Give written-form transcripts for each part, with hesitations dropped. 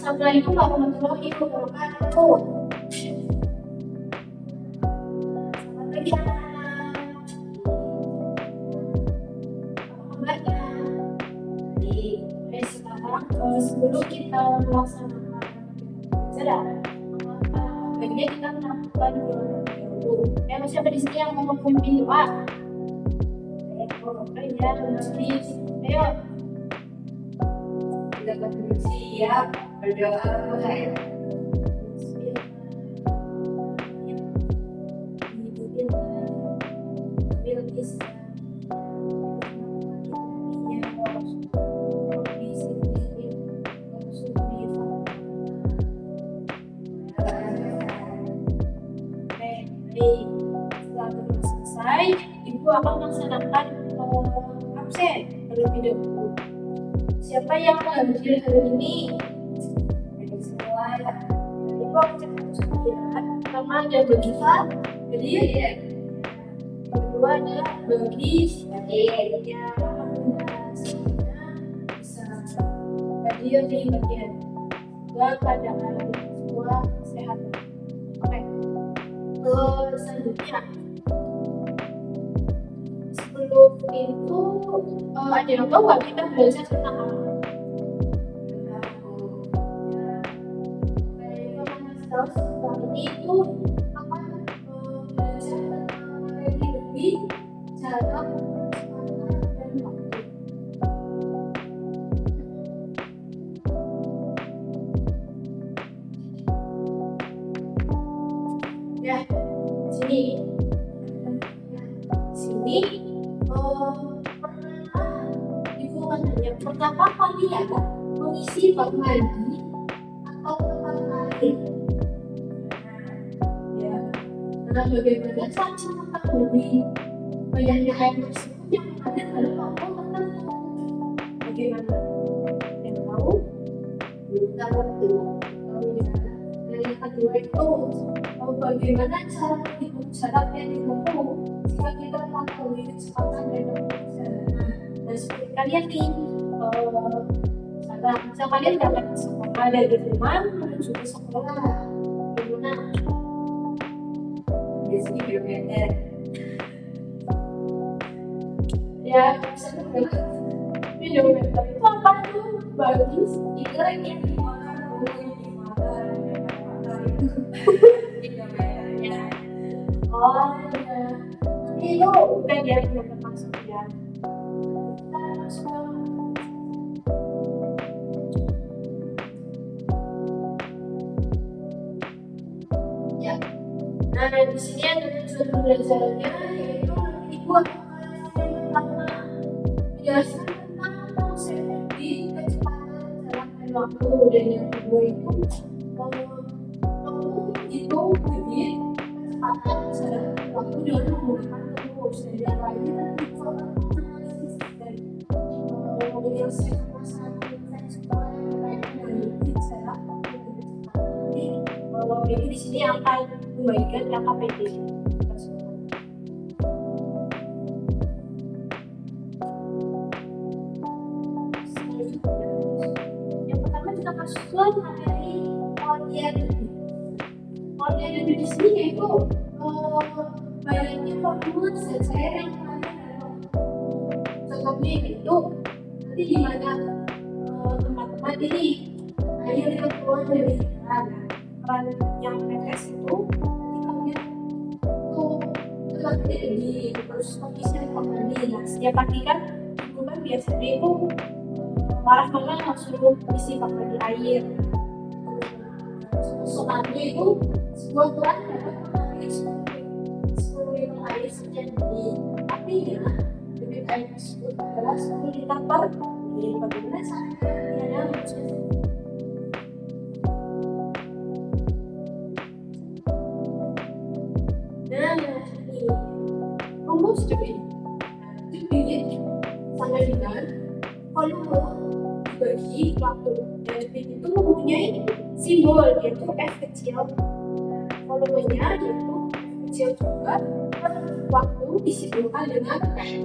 Assalamualaikum warahmatullahi wabarakatuh. Selamat pagi anak-anak. Apa kabarnya? Sekarang sebelum kita melaksanakan pelajaran, baiknya kita melakukan doa dulu. Masih ada di sini yang mau memimpin doa? Ya, ayo. Kita siap berdoa mulai. Setelah selesai, Ibu akan melaksanakan absen terlebih dahulu. Siapa yang mengambil hari ini? Semua Ibu akan cek sekalian. Pertama ada bagi jadi ya. Kedua ada bagi ya. Bisa hadir di bagian kedua keadaan semua sehat. Oke. Selanjutnya sebelum itu ada yang tahu nggak kita belajar tentang apa? Ini itu akan belajar tentang lebih cara kesempatan dan waktu. Ya, sini pernah Ibu tanya, pertama kali ya mengisi bak mandi atau tempat lain? Nah, bagaimana cara mengetahui banyaknya air tersebut yang ada dalam botol tertentu? Bagaimana? Yang tahu? Tahu itu. Dan yang kedua itu, bagaimana cara menghitung jarak yang ditempuh jika kita mengetahui kecepatan dan waktu. Nah, seperti kalian nih, bisa kalian dapat sekolah dari rumah menuju ke sekolah. Bagaimana? Biasanya kilometer. Ya, bisa kilometer. Itu apa tuh? Bagus. Itu yang dimakan kilometernya. Oh ya. Itu bukan ya kilometer maksudnya. Kita masuk ya. Nah, di sini ada tujuan pembelajarannya, yaitu Ibu akan menjelaskan tentang konsep di kecepatan jarak dan waktu. Dan yang kedua itu menghitung debit kecepatan jarak dan waktu dengan menggunakan rumus. Dan yang lainnya informasi analisis dan menyelesaikan masalah supaya berkaitan dengan debit jarak dan kecepatan. Ini di sini akan membagikan KKPD. Yang pertama kita masuk ke materi pengertian debit. Pengertian debit di sini yaitu banyaknya volume zat cair yang ada dalam. Contohnya itu nanti di mana tempat-tempat ini air yang keluar dari keran yang netes itu nanti kalian itu di terus kondisinya kembali. Nah, setiap pagi kan itu kan biasanya itu marah-marah langsung isi bak mandi air. Soalnya itu sebuah keran dapat mengambil 10 liter air setiap hari. Artinya debit air tersebut adalah 10 liter per menit. Bagaimana caranya? Rumus debit. Debit sama dengan volume dibagi waktu. Dan debit itu mempunyai simbol yaitu F kecil. Volumenya yaitu F kecil juga. Waktu disimbolkan dengan F.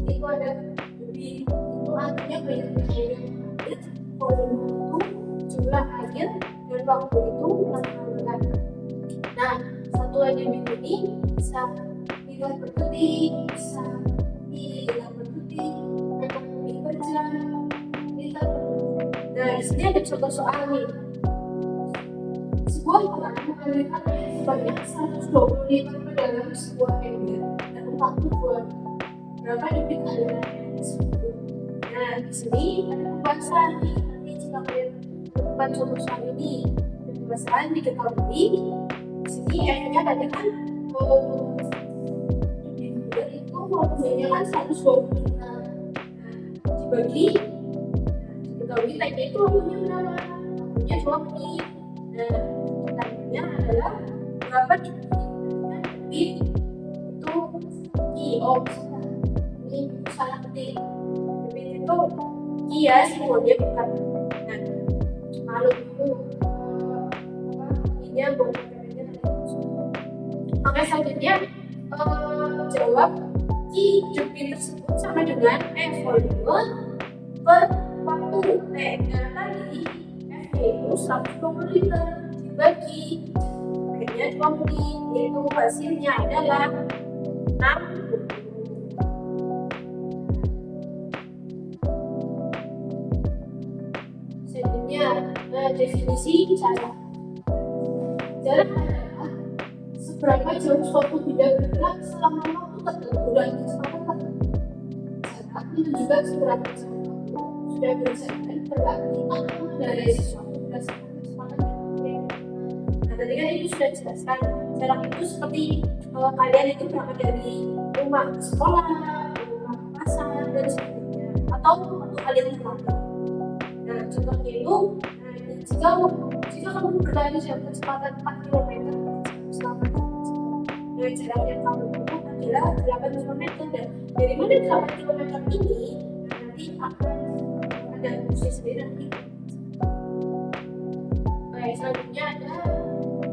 Itu ada debit. Itu artinya banyak air yang mengalir. Volume itu jumlah kecil dan waktu itu menentukan. Nah, satu elemen ini bisa dilihat berdetik, bisa dilihat berdetik, atau berjam, dilihat berdetik. Nah, di sini ada contoh soal nih. Sebuah orang mengalirkan air sebanyak 120 liter ke dalam sebuah ember dan 42 berapa debit aliran air tersebut. Nah, di sini ada pembahasan nih. Nanti jika kalian menemukan contoh soal ini, pembahasan diketahui. Di sini efeknya tadi kan itu volumenya kan 120 liter. Nah, dibagi, diketahui tadi itu waktunya berapa? Waktunya 2 menit. Nah, pertanyaannya adalah berapa debit itu kilo. Ini salah ketik. Debit itu ya simbolnya bukan. Nah, kalau itu ini buat caranya nanti. Oke, selanjutnya jawab debit tersebut sama dengan volume per waktu. Nah, tadi F itu 120 liter dibagi akhirnya 2 menit, yaitu hasilnya adalah 60. Selanjutnya, definisi jarak. Jarak adalah seberapa jauh suatu benda bergerak selama waktu tertentu dan kecepatan tertentu. Jarak menunjukkan seberapa jauh sudah berjalan berarti akan mengendarai sesuatu berdasarkan kecepatan yang berbeda. Nah, tadi kan itu sudah dijelaskan. Jarak itu seperti kalau kalian itu berangkat dari rumah ke sekolah, rumah ke pasar, dan sebagainya, atau waktu kalian berlari. Nah, contohnya itu, jika kamu berlari dengan kecepatan 4 km selama 2 jam, nah jarak yang kamu tempuh adalah 8 km. Dan dari mana 8 km ini nanti akan ada fungsi sendiri nanti. Baik, selanjutnya ada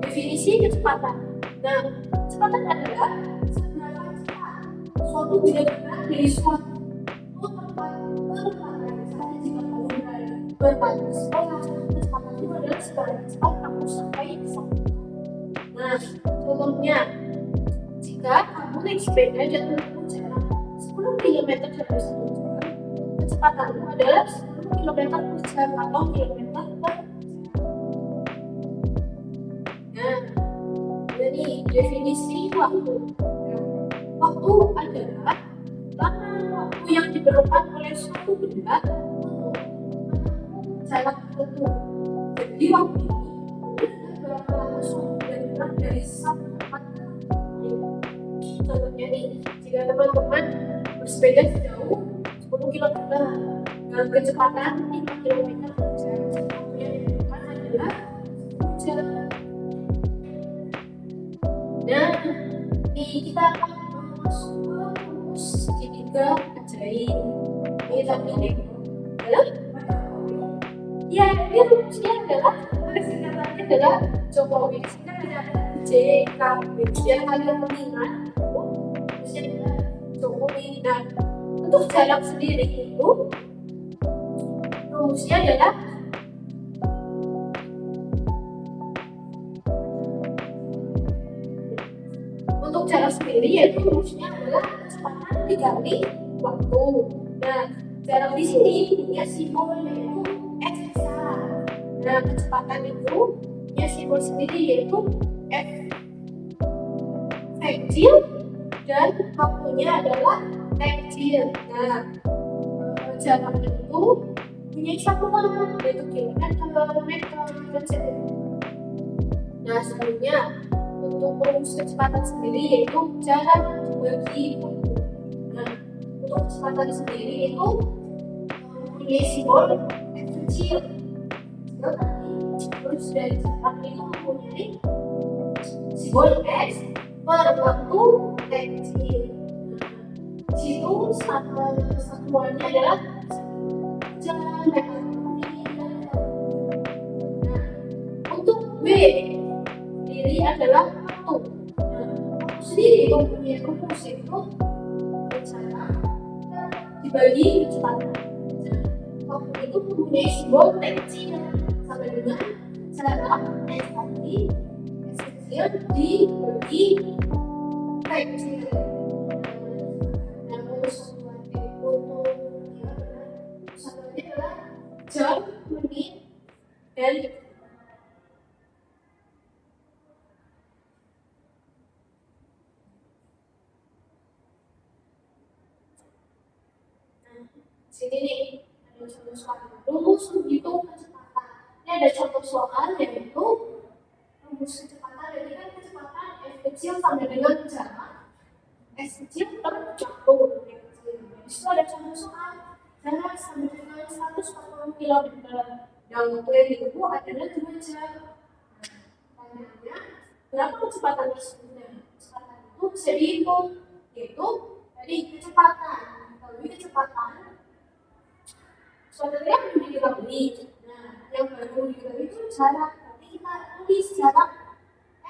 definisi kecepatan. Nah, kecepatan adalah seberapa cepat suatu benda bergerak dari suatu tempat ke tempat lain. Misalnya jika kamu berlari ke sekolah, kecepatan itu adalah seberapa cepat kamu sampai ke sana. Nah, contohnya jika kamu naik sepeda dan menempuh jarak 10 km dalam 1 jam, kecepatanmu adalah 10 km per jam atau kilometer per jam. Nah, jadi definisi waktu. Waktu adalah lama waktu yang diperlukan oleh suatu benda untuk menempuh jarak tertentu. Jadi waktu ini adalah berapa lama suatu benda bergerak dari satu tempat ke lain. Contohnya nih, jika teman-teman bersepeda sejauh 10 km dengan kecepatan 5 km per jam, waktu yang diperlukan adalah 10 jam. Nah, kita akan masuk ke rumus segitiga ajaib. Ini tapi adalah ya, ini rumusnya adalah singkatannya adalah Jokowi. Di sini ada JKB. Biar kalian mengingat, rumusnya adalah Jokowi. Dan untuk jarak sendiri itu rumusnya adalah jarak sendiri, yaitu rumusnya adalah kecepatan dikali waktu. Nah, jarak di sini punya simbol yaitu x besar. Nah, kecepatan itu punya simbol sendiri yaitu f kecil dan waktunya adalah t kecil. Nah, jarak itu punya satuan yaitu kilometer, meter, dan cm. Nah, selanjutnya untuk rumus kecepatan sendiri yaitu jarak dibagi waktu. Nah, untuk kecepatan sendiri itu mempunyai simbol f kecil. Terus dari jarak itu mempunyai simbol x per waktu t kecil. Di situ satuannya adalah jam, meter, menit. Nah, untuk w sendiri adalah waktu. Waktu sendiri mempunyai rumus yaitu jarak dibagi kecepatan. Waktu itu mempunyai simbol t kecil sampai dengan jarak X tadi X kecil dibagi P kecil. Nah, satuan itu satuannya adalah jam, menit, dan detik. Sini nih ada contoh soal rumus menghitung kecepatan. Ini ada contoh soal yaitu rumus kecepatan. Jadi kan kecepatan f kecil sama dengan jarak s kecil per waktu. Di situ ada contoh soal jarak sama dengan 140 km. Dan waktu yang ditempuh adalah 2 jam. Pertanyaannya, berapa kecepatan tersebut? Kecepatan itu bisa dihitung, yaitu dari kecepatan. Kalau kecepatan suatu yang belum diketahui. Nah, yang baru diketahui itu jarak. Nanti kita tulis jarak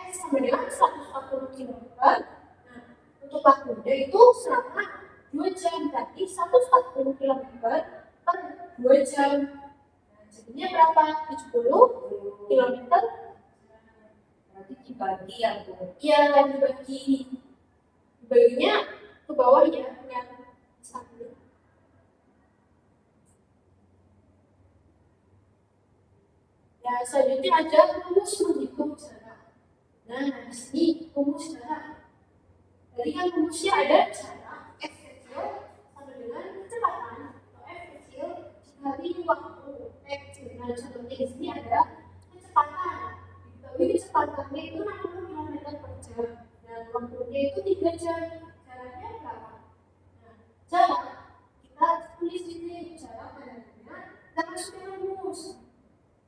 S sama dengan 140 km. Nah, untuk waktunya itu selama 2 jam. Berarti 140 km per 2 jam. Nah, jadinya berapa? 70 km. Berarti dibagi ya, Bu? Iya, dibagi. Dibaginya ke bawah ya, yang satu. Ya, selanjutnya ada rumus menghitung jarak. Nah, di sini rumus jarak. Jadi kan rumusnya ada jarak x kecil sama dengan kecepatan f kecil dikali waktu x. Nah, contohnya di sini ada kecepatan. Diketahui kecepatannya itu 60 km per jam dan waktunya itu 3 jam. Jaraknya berapa? Nah, jarak kita tulis di sini jarak adalah kita masukin rumus.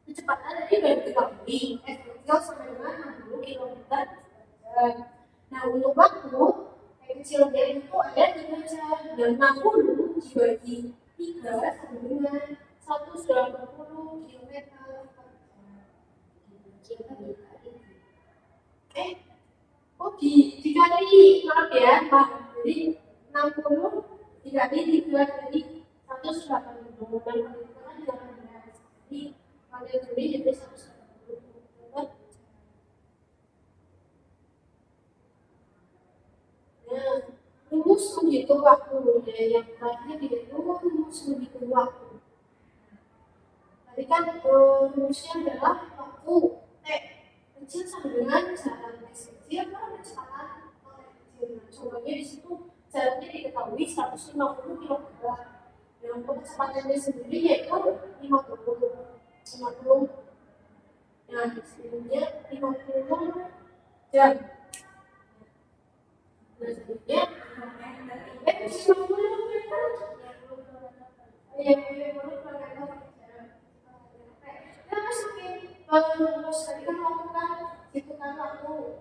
Kecepatan tadi sudah diketahui f kecil sama dengan 60 km per jam. Nah, untuk waktu f kecilnya itu ada 3 jam dan 60 dibagi 3 sama dengan 180 km per jam. Dikali, maaf ya, Pak. Jadi 60 dikali 3 jadi 180 dan perhitungan 18. Jadi kalian tulis jadi 180. Nah, rumus menghitung waktu. Yang terakhir yaitu rumus menghitung waktu. Tadi kan rumusnya adalah waktu T kecil sama dengan jarak x kecil per kecepatan kecil. Contohnya di situ jaraknya diketahui 150 km. Dan untuk kecepatannya sendiri yaitu 50. Nah, sebenarnya 50 jam. Nah, sebenarnya 50 meter. Kita masukin rumus tadi kan waktu kan hitungan waktu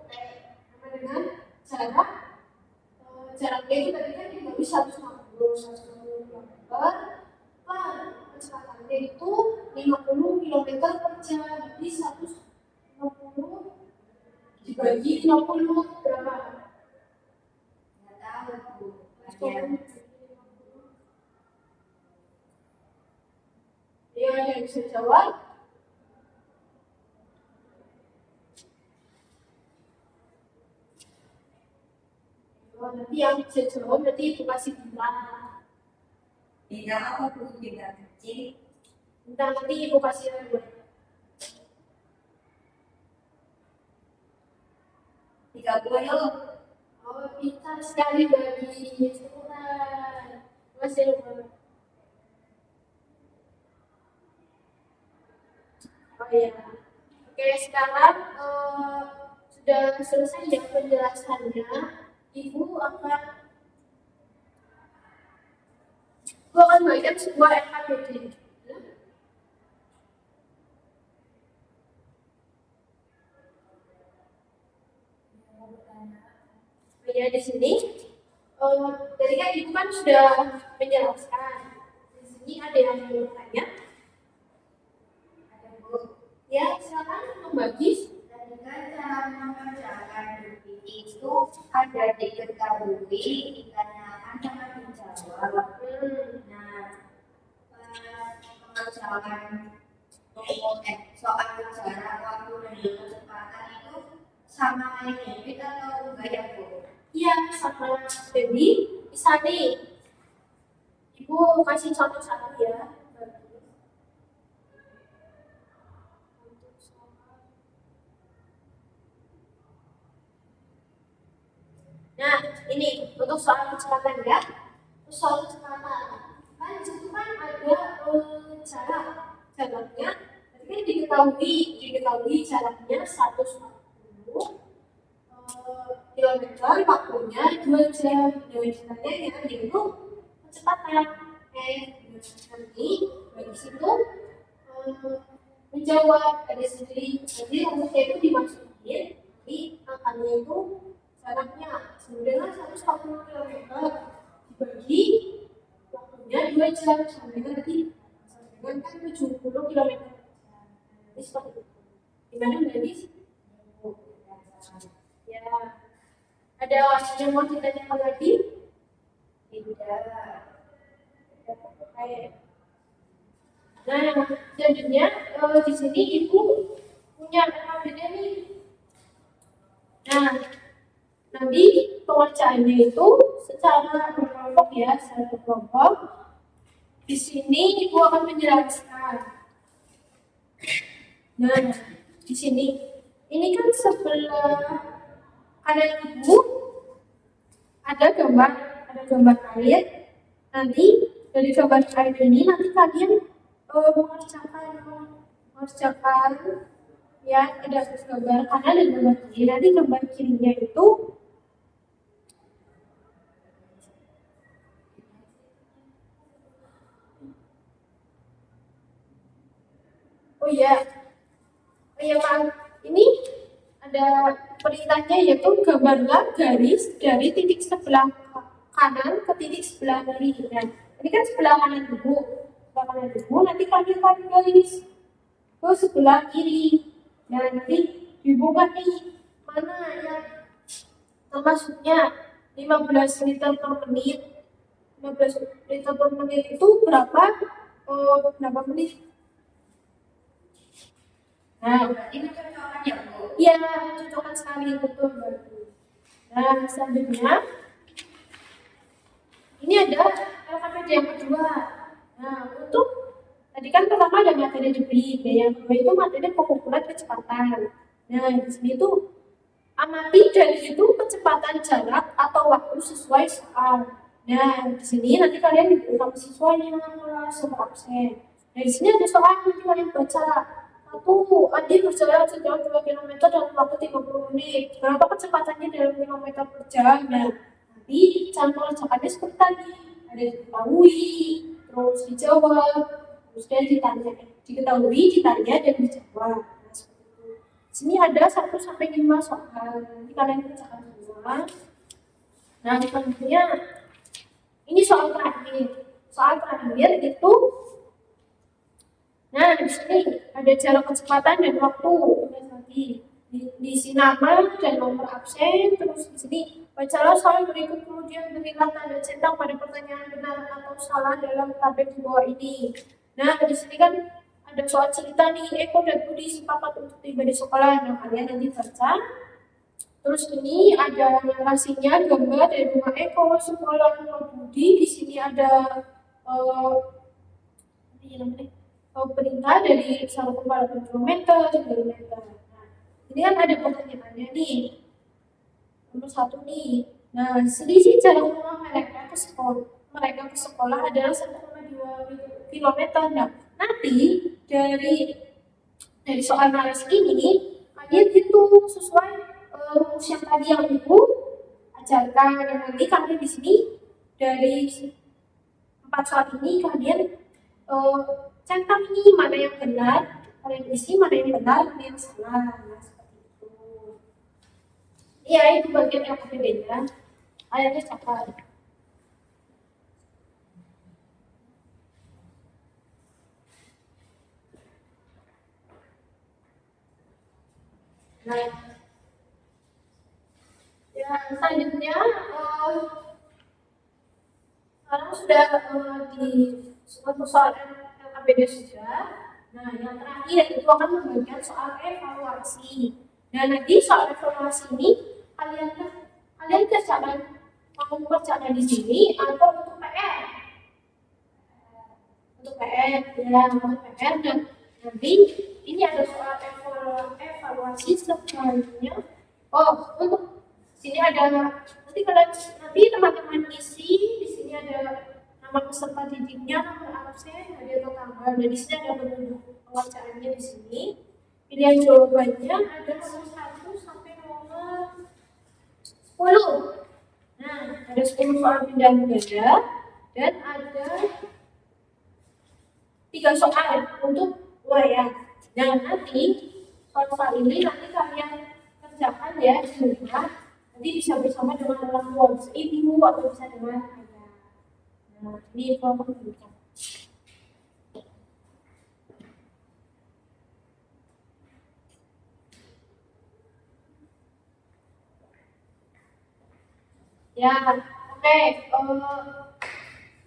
sama dengan jaraknya itu tadi kan kita bisa 160 km per kecepatannya itu 50 km per jam. Jadi 150 dibagi 50 berapa? Nggak tahu, Bu. Ya, yang bisa jawab. Nanti yang bisa jawab nanti ibu kasih bintang. Bintang apa, Bu? Bintang kecil. Bintang nanti ibu kasih dua. 30. Oh, pintar sekali bagi sekolah. Masih lupa. Oh ya. Oke, sekarang sudah selesai ya penjelasannya. Ibu akan bagikan sebuah RKPD. Ya, di sini tadi kan ibu kan sudah menjelaskan. Di sini ada yang mau bertanya? Ada, Bu. Ya, silakan membagi. Tadi kan cara mengerjakan detik itu ada diketahui, ditanyakan sama dijawab. Nah, pengerjaan soal jarak waktu dan juga kecepatan itu sama kayak David atau enggak ya Bu? Iya, sama. Jadi, bisa nih, Ibu kasih contoh satu ya. Nah, ini untuk soal kecepatan ya. Terus soal kecepatan, kan di situ kan ada jaraknya. Tadi kan diketahui jaraknya 140 kilometer, waktunya 2 jam. Dengan caranya ya, yaitu kecepatan. Nanti dari situ menjawab ada sendiri. Jadi rumusnya itu dimasukin di angkanya itu jaraknya sama dengan 140 km dibagi waktunya 2 jam sama dengan nanti kan 70 km. Jadi seperti itu. Gimana dari ya, ada yang mau ditanyakan lagi? Tidak. Nah, selanjutnya di sini Ibu punya alfabetnya nih. Nah, nanti pengerjaannya itu secara berkelompok ya, secara berkelompok. Di sini Ibu akan menjelaskan. Nah, di sini ini kan sebelah kanan Ibu ada gambar air. Nanti dari gambar air ini nanti kalian mengerjakan ya, ada gambar kanan dan gambar kiri. Nanti gambar kirinya itu oh iya Pak, ini ada perintahnya yaitu gambarlah garis dari titik sebelah kanan ke titik sebelah kiri. Nah, ini kan sebelah kanan dulu, nanti kalian tarik garis ke sebelah kiri. Nah, nanti dibuka nih mana yang termasuknya 15 liter per menit. 15 liter per menit itu berapa menit? Nah, Ini cocokan ya Bu? iya, cocokkan sekali, betul. Nah, selanjutnya ini ada alfabet yang kedua. Nah, untuk tadi kan pertama ada materi debit, yang kedua itu materi pengukuran kecepatan. Nah, di sini tuh amati dari itu kecepatan jarak atau waktu sesuai soal. Nah, di sini nanti kalian diberi sama siswanya sama absen. Nah, di sini ada soal nanti kalian baca. Andi berjalan sejauh 2 km dalam waktu 30 menit. Berapa kecepatannya dalam kilometer per jam? Nah, nanti cara mengerjakannya seperti tadi. Ada diketahui, terus dijawab, terus diketahui, ditanya, dan dijawab. Nah, seperti itu. Sini ada 1 sampai 5 soal. Nanti kalian kerjakan semua. Nah, selanjutnya ini soal terakhir. Soal terakhir itu nah, di sini ada jarak kecepatan dan waktu. Diisi nama dan nomor absen. Terus di sini bacalah soal berikut kemudian berilah tanda centang pada pertanyaan benar atau salah dalam tabel di bawah ini. Nah, di sini kan ada soal cerita nih, Eko dan Budi sepakat untuk tiba di sekolah. Nah, kalian nanti baca. Terus ini ada narasinya, gambar dari rumah Eko, sekolah rumah Budi. Di sini ada perintah dari 1,8 km, 3 meter. Nah, ini kan ada pertanyaannya nih. Nomor 1 nih. Nah, selisih jarak rumah mereka ke sekolah adalah 1,2 km. Nah, nanti dari soal narasi ini kalian itu sesuai rumus yang tadi yang Ibu ajarkan. Dan nanti kalian di sini dari 4 soal ini kalian centang ini mana yang benar, kalian isi mana yang benar, mana yang salah. Nah, seperti itu. Iya, itu bagian yang berbeda. Ayatnya catat. Nah, ya selanjutnya sekarang sudah di soal LKPD sudah. Nah, yang terakhir itu akan membagikan soal evaluasi. Dan nanti soal evaluasi ini kalian kerjakan mau kerjakan di sini atau untuk PR? Untuk PR ya, untuk PR dan nanti ini ada soal evaluasi semuanya. Oh, untuk sini ada nanti teman-teman isi di sini ada nama peserta didiknya, nomor absen, hari atau tanggal. Dan di sini ada penduduk pengerjaannya di sini. Pilihan jawabannya ada nomor 1 sampai nomor 10. Nah, ada 10 soal pindahan ganda dan ada 3 soal untuk uraian. Nah, nanti soal ini nanti kalian kerjakan ya di rumah. Nanti bisa bersama dengan orang tua, bisa ibu atau bisa dengan ayah. Nah, ini kelompok pendidikan. Ya, oke.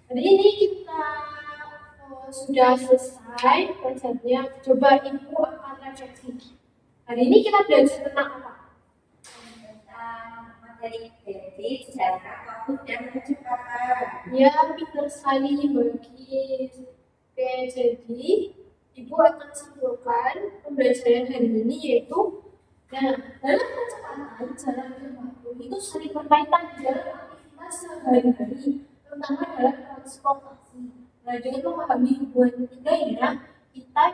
Jadi ini kita sudah selesai belajarnya. Coba ibu akan refleksi. Hari ini kita belajar tentang apa? Tentang materi detik, jarak waktu dan kecepatan. Ya, pintar sekali bagi. Oke, jadi ibu akan simpulkan pembelajaran hari ini yaitu dalam kecepatan jarak dan waktu itu saling berkaitan dalam aktivitas sehari-hari, terutama dalam transportasi. Nah, dengan memahami hubungan ketiga ini, kita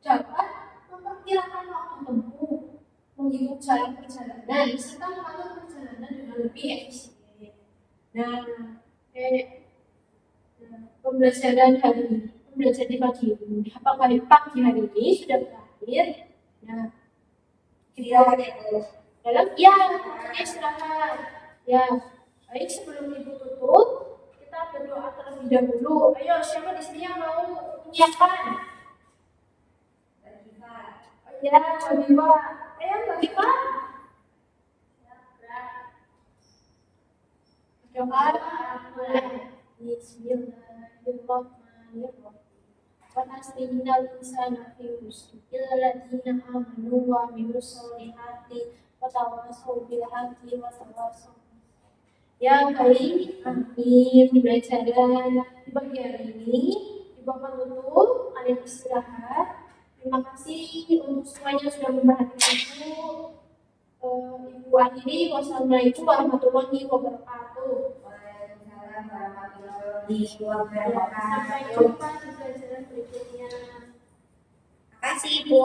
dapat memperkirakan waktu tempuh, menghitung jarak perjalanan, serta mengatur perjalanan dengan lebih efisien. Nah, pembelajaran hari ini, pembelajaran di pagi ini, apakah di pagi hari ini sudah berakhir? Nah, Istirahat itu. dalam ya, istirahat. Ya, baik sebelum ibu tutup, kita berdoa terlebih dahulu. Ayo, siapa di sini yang mau menyiapkan? Ya, Bagiwa. Ayo, Bagiwa. Berdoa. Bismillahirrahmanirrahim. Wanastinal insana fi rusdi illadzina amanu wa amilus solihati wa tawassaw bil haqqi wa tawassaw. Ya, baik, amin. Pembelajaran di pagi hari ini Ibu akan tutup, kalian istirahat. Terima kasih untuk semuanya sudah memperhatikan Ibu. Ibu akhiri, wassalamualaikum warahmatullahi wabarakatuh. Waalaikumsalam warahmatullahi wabarakatuh. Sampai jumpa di pelajaran berikutnya. Terima kasih, Bu.